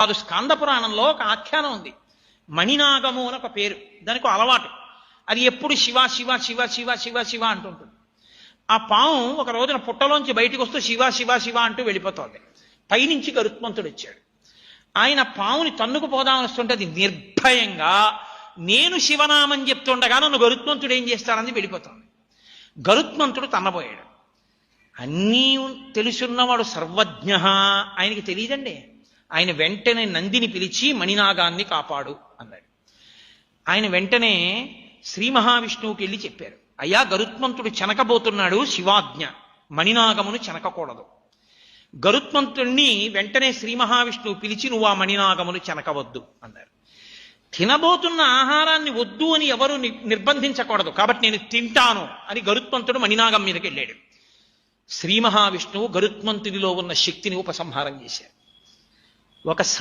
కాదు. స్కాంద పురాణంలో ఒక ఆఖ్యానం ఉంది, మణినాగము అని ఒక పేరు, దానికి అలవాటు. అది ఎప్పుడు శివ శివ శివ శివ శివ శివ అంటుంటుంది. ఆ పాము ఒక రోజున పుట్టలోంచి బయటకు వస్తూ శివ శివ శివ అంటూ వెళ్ళిపోతుంది. పైనుంచి గరుత్మంతుడు వచ్చాడు. ఆయన పాముని తన్నుకు పోదామని వస్తుంటే అది నిర్భయంగా నేను శివనామం చెప్తుండగా నన్ను గరుత్మంతుడు ఏం చేస్తాడని వెళ్ళిపోతుంది. గరుత్మంతుడు తన్నబోయాడు. అన్నీ తెలుసున్నవాడు సర్వజ్ఞ, ఆయనకి తెలియదండి. ఆయన వెంటనే నందిని పిలిచి మణినాగాన్ని కాపాడు అన్నాడు. ఆయన వెంటనే శ్రీ మహావిష్ణువుకి వెళ్ళి చెప్పారు, అయ్యా గరుత్మంతుడు చెనకబోతున్నాడు, శివాజ్ఞ, మణినాగమును చెనకకూడదు. గరుత్మంతుణ్ణి వెంటనే శ్రీ మహావిష్ణువు పిలిచి నువ్వు ఆ మణినాగమును చెనకవద్దు అన్నారు. తినబోతున్న ఆహారాన్ని వద్దు అని ఎవరు నిర్బంధించకూడదు, కాబట్టి నేను తింటాను అని గరుత్మంతుడు మణినాగం మీదకి వెళ్ళాడు. శ్రీ మహావిష్ణువు గరుత్మంతుడిలో ఉన్న శక్తిని ఉపసంహారం చేశారు. ఒక